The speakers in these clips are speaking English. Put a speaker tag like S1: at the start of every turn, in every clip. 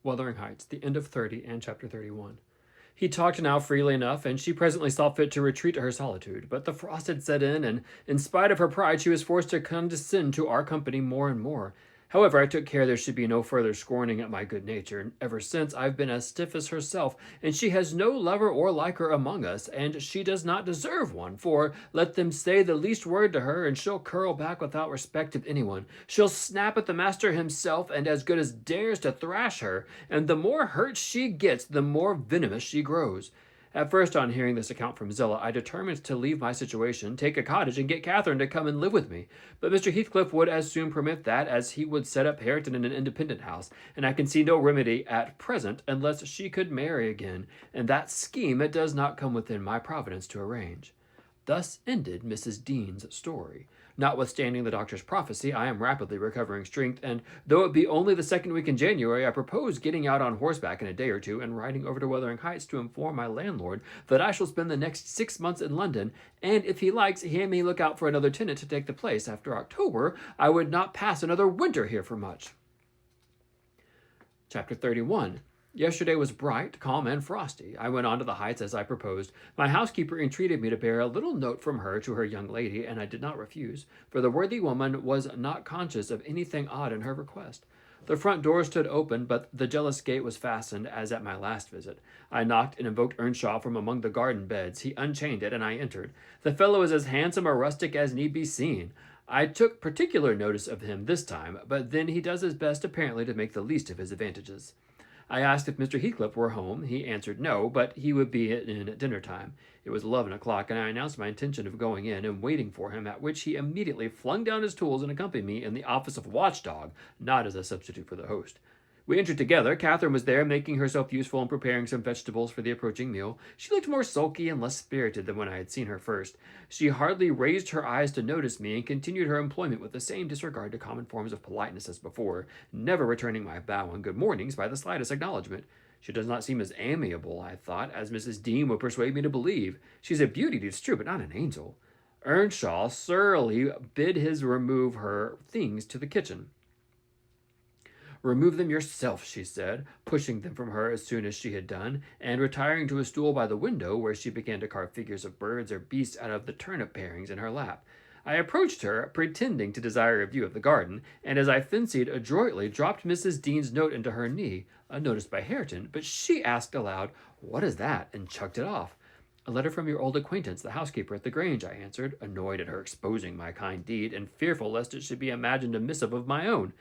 S1: Wuthering Heights, the end of 30 and chapter 31. He talked now freely enough, and she presently saw fit to retreat to her solitude. But the frost had set in, and in spite of her pride, she was forced to condescend to our company more and more. However, I took care there should be no further scorning at my good nature, and ever since I've been as stiff as herself, and she has no lover or liker among us, and she does not deserve one, for let them say the least word to her, and she'll curl back without respect of anyone. She'll snap at the master himself, and as good as dares to thrash her, and the more hurt she gets, the more venomous she grows. At first, on hearing this account from Zillah, I determined to leave my situation, take a cottage, and get Catherine to come and live with me. But Mr. Heathcliff would as soon permit that as he would set up Hareton in an independent house, and I can see no remedy at present unless she could marry again, and that scheme it does not come within my providence to arrange. Thus ended Mrs. Dean's story. Notwithstanding the doctor's prophecy, I am rapidly recovering strength, and though it be only the second week in January, I propose getting out on horseback in a day or two and riding over to Wuthering Heights to inform my landlord that I shall spend the next 6 months in London, and if he likes, he may look out for another tenant to take the place. After October, I would not pass another winter here for much. Chapter 31. Yesterday was bright, calm, and frosty. I went on to the Heights as I proposed. My housekeeper entreated me to bear a little note from her to her young lady, and I did not refuse, for the worthy woman was not conscious of anything odd in her request. The front door stood open, but the jealous gate was fastened, as at my last visit. I knocked and invoked Earnshaw from among the garden beds. He unchained it, and I entered. The fellow is as handsome a rustic as need be seen. I took particular notice of him this time, but then he does his best apparently to make the least of his advantages. I asked if Mr. Heathcliff were home. He answered no, but he would be in at dinner time. It was 11 o'clock, and I announced my intention of going in and waiting for him, at which he immediately flung down his tools and accompanied me in the office of watchdog, not as a substitute for the host. We entered together. Catherine was there, making herself useful and preparing some vegetables for the approaching meal. She looked more sulky and less spirited than when I had seen her first. She hardly raised her eyes to notice me, and continued her employment with the same disregard to common forms of politeness as before, never returning my bow and good mornings by the slightest acknowledgment. She does not seem as amiable, I thought, as Mrs. Dean would persuade me to believe. She's a beauty, it's true, but not an angel. Earnshaw surlily bid his remove her things to the kitchen. "Remove them yourself," she said, pushing them from her as soon as she had done, and retiring to a stool by the window, where she began to carve figures of birds or beasts out of the turnip parings in her lap. I approached her, pretending to desire a view of the garden, and as I fancied adroitly, dropped Mrs. Dean's note into her knee, unnoticed by Hareton, but she asked aloud, "What is that?" and chucked it off. "A letter from your old acquaintance, the housekeeper at the Grange," I answered, annoyed at her exposing my kind deed, and fearful lest it should be imagined a missive of my own.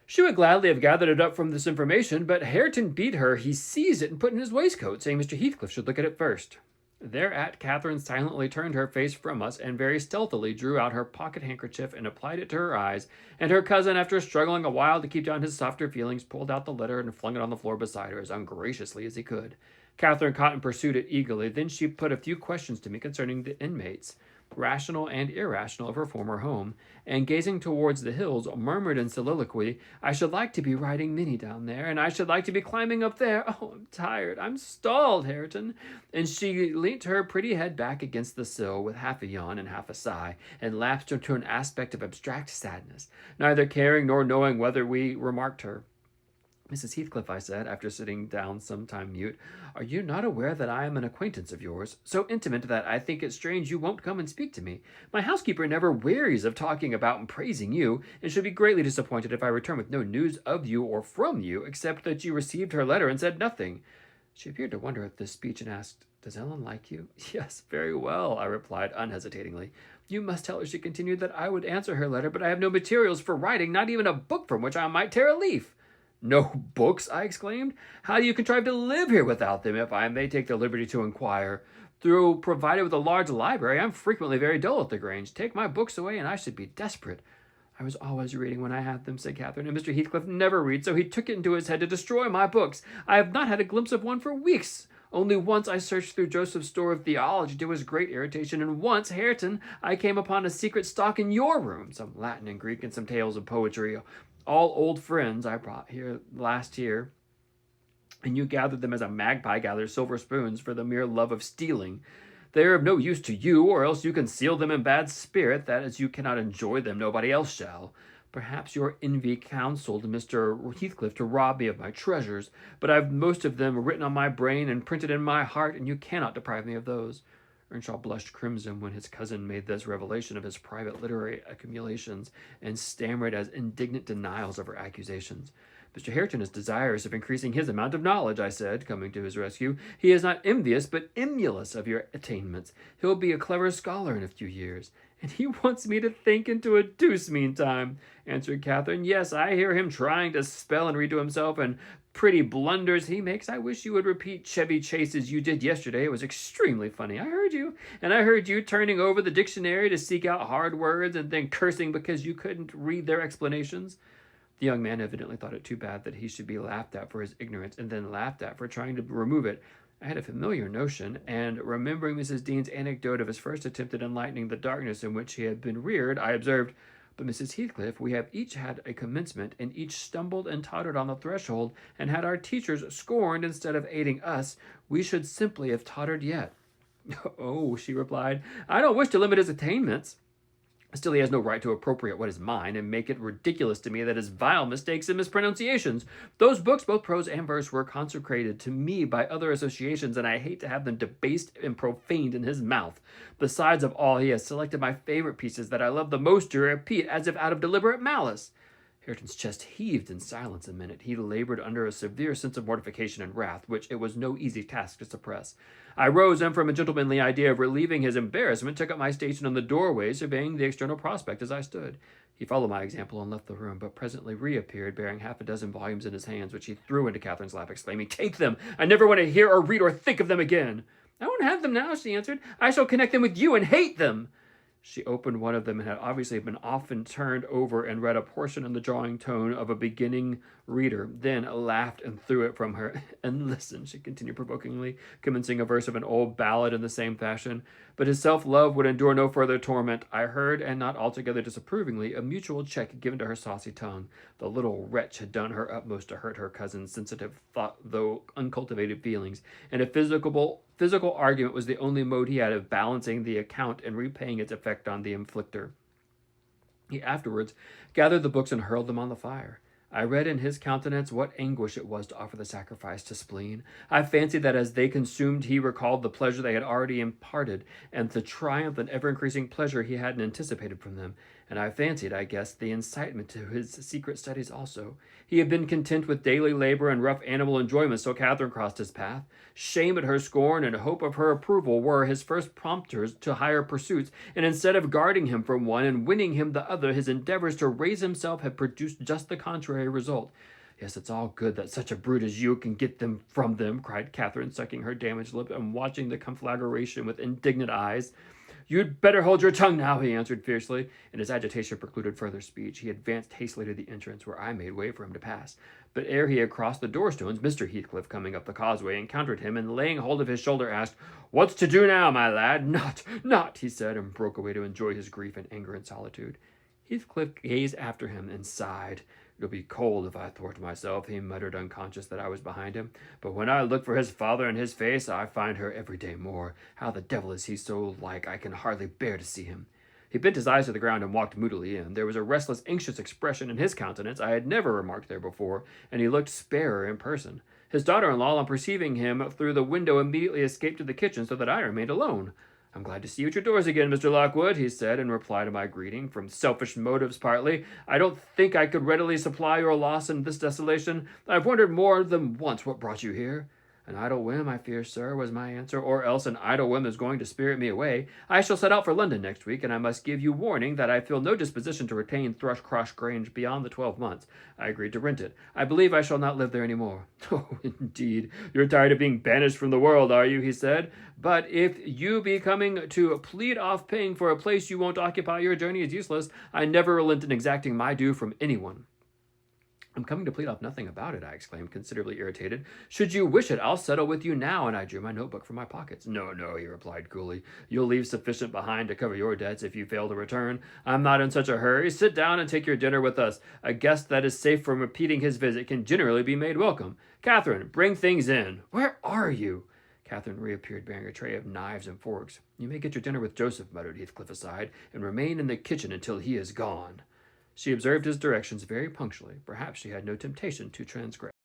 S1: She would gladly have gathered it up from this information, but Hareton beat her. He seized it and put it in his waistcoat, saying Mr. Heathcliff should look at it first. Thereat Catherine silently turned her face from us, and very stealthily drew out her pocket handkerchief and applied it to her eyes, and her cousin, after struggling a while to keep down his softer feelings, pulled out the letter and flung it on the floor beside her as ungraciously as he could. Catherine caught and pursued it eagerly. Then she put a few questions to me concerning the inmates, rational and irrational, of her former home, and gazing towards the hills, murmured in soliloquy, "I should like to be riding Minnie down there, and I should like to be climbing up there. Oh, I'm tired. I'm stalled, Hareton." And she leant her pretty head back against the sill with half a yawn and half a sigh, and lapsed into an aspect of abstract sadness, neither caring nor knowing whether we remarked her. "Mrs. Heathcliff," I said, after sitting down some time mute, "are you not aware that I am an acquaintance of yours, so intimate that I think it strange you won't come and speak to me? My housekeeper never wearies of talking about and praising you, and should be greatly disappointed if I return with no news of you or from you, except that you received her letter and said nothing." She appeared to wonder at this speech, and asked, "Does Ellen like you?" "Yes, very well," I replied unhesitatingly. "You must tell her," she continued, "that I would answer her letter, but I have no materials for writing, not even a book from which I might tear a leaf." "No books!" I exclaimed. "How do you contrive to live here without them, if I may take the liberty to inquire? Though provided with a large library, I'm frequently very dull at the Grange. Take my books away, and I should be desperate." "I was always reading when I had them," said Catherine, "and Mr. Heathcliff never reads, so he took it into his head to destroy my books. I have not had a glimpse of one for weeks. Only once I searched through Joseph's store of theology to his great irritation, and once, Hareton, I came upon a secret stock in your room, some Latin and Greek and some tales of poetry, all old friends I brought here last year, and you gathered them as a magpie gathers silver spoons for the mere love of stealing. They are of no use to you, or else you conceal them in bad spirit, that as you cannot enjoy them, nobody else shall. Perhaps your envy counseled Mr. Heathcliff to rob me of my treasures, but I've most of them written on my brain and printed in my heart, and you cannot deprive me of those. Earnshaw blushed crimson when his cousin made this revelation of his private literary accumulations, and stammered as indignant denials of her accusations. Mr. Hareton is desirous of increasing his amount of knowledge, I said, coming to his rescue. He is not envious, but emulous of your attainments. He'll be a clever scholar in a few years. And he wants me to think into a deuce meantime, answered Catherine. Yes, I hear him trying to spell and read to himself, and pretty blunders he makes. I wish you would repeat Chevy Chase as you did yesterday. It was extremely funny. I heard you. And I heard you turning over the dictionary to seek out hard words and then cursing because you couldn't read their explanations. The young man evidently thought it too bad that he should be laughed at for his ignorance and then laughed at for trying to remove it. I had a familiar notion, and remembering Mrs. Dean's anecdote of his first attempt at enlightening the darkness in which he had been reared, I observed, "But, Mrs. Heathcliff, we have each had a commencement, and each stumbled and tottered on the threshold, and had our teachers scorned instead of aiding us, we should simply have tottered yet." "Oh," she replied, "I don't wish to limit his attainments. Still, he has no right to appropriate what is mine, and make it ridiculous to me that his vile mistakes and mispronunciations. Those books, both prose and verse, were consecrated to me by other associations, and I hate to have them debased and profaned in his mouth. Besides of all, he has selected my favorite pieces that I love the most to repeat, as if out of deliberate malice." Hareton's chest heaved in silence a minute. He labored under a severe sense of mortification and wrath, which it was no easy task to suppress. I rose, and from a gentlemanly idea of relieving his embarrassment, took up my station in the doorway, surveying the external prospect as I stood. He followed my example and left the room, but presently reappeared, bearing half a dozen volumes in his hands, which he threw into Catherine's lap, exclaiming, "Take them! I never want to hear or read or think of them again." "I won't have them now," she answered. "I shall connect them with you and hate them." She opened one of them and had obviously been often turned over and read a portion in the drawing tone of a beginning reader, then laughed and threw it from her. "And listen," she continued provokingly, commencing a verse of an old ballad in the same fashion. But his self-love would endure no further torment. I heard, and not altogether disapprovingly, a mutual check given to her saucy tongue. The little wretch had done her utmost to hurt her cousin's sensitive, though uncultivated feelings, and a physical argument was the only mode he had of balancing the account and repaying its effect on the inflictor. He afterwards gathered the books and hurled them on the fire. I read in his countenance what anguish it was to offer the sacrifice to spleen. I fancied that as they consumed he recalled the pleasure they had already imparted, and the triumph and ever-increasing pleasure he hadn't anticipated from them. And I fancied, I guess, the incitement to his secret studies also. He had been content with daily labor and rough animal enjoyments till Catherine crossed his path. Shame at her scorn and hope of her approval were his first prompters to higher pursuits, and instead of guarding him from one and winning him the other, his endeavors to raise himself had produced just the contrary result. "Yes, it's all good that such a brute as you can get them from them," cried Catherine, sucking her damaged lip and watching the conflagration with indignant eyes. "You'd better hold your tongue now," he answered fiercely, and his agitation precluded further speech. He advanced hastily to the entrance, where I made way for him to pass. But ere he had crossed the door-stones, Mr. Heathcliff, coming up the causeway, encountered him, and laying hold of his shoulder, asked, "What's to do now, my lad?" Not, he said, and broke away to enjoy his grief and anger and solitude. Heathcliff gazed after him and sighed. "It'll be cold if I thwart myself," he muttered, unconscious that I was behind him. "But when I look for his father and his face, I find her every day more. How the devil is he so like I can hardly bear to see him." He bent his eyes to the ground and walked moodily in. There was a restless, anxious expression in his countenance I had never remarked there before, and he looked sparer in person. His daughter-in-law, on perceiving him through the window, immediately escaped to the kitchen, so that I remained alone. "I'm glad to see you at your doors again, Mr. Lockwood," he said in reply to my greeting. "From selfish motives partly, I don't think I could readily supply your loss in this desolation. I've wondered more than once what brought you here." "An idle whim, I fear, sir," was my answer, "or else an idle whim is going to spirit me away. I shall set out for London next week, and I must give you warning that I feel no disposition to retain Thrushcross Grange beyond the 12 months. I agreed to rent it. I believe I shall not live there any more." "Oh, indeed. You're tired of being banished from the world, are you?" he said. "But if you be coming to plead off paying for a place you won't occupy, your journey is useless. I never relent in exacting my due from anyone." "I'm coming to plead off nothing about it," I exclaimed, considerably irritated. "Should you wish it, I'll settle with you now," and I drew my notebook from my pockets. No, he replied coolly. "You'll leave sufficient behind to cover your debts if you fail to return. I'm not in such a hurry. Sit down and take your dinner with us. A guest that is safe from repeating his visit can generally be made welcome. Catherine, bring things in." "Where are you?" Catherine reappeared bearing a tray of knives and forks. "You may get your dinner with Joseph," muttered Heathcliff aside, "and remain in the kitchen until he is gone." She observed his directions very punctually. Perhaps she had no temptation to transgress.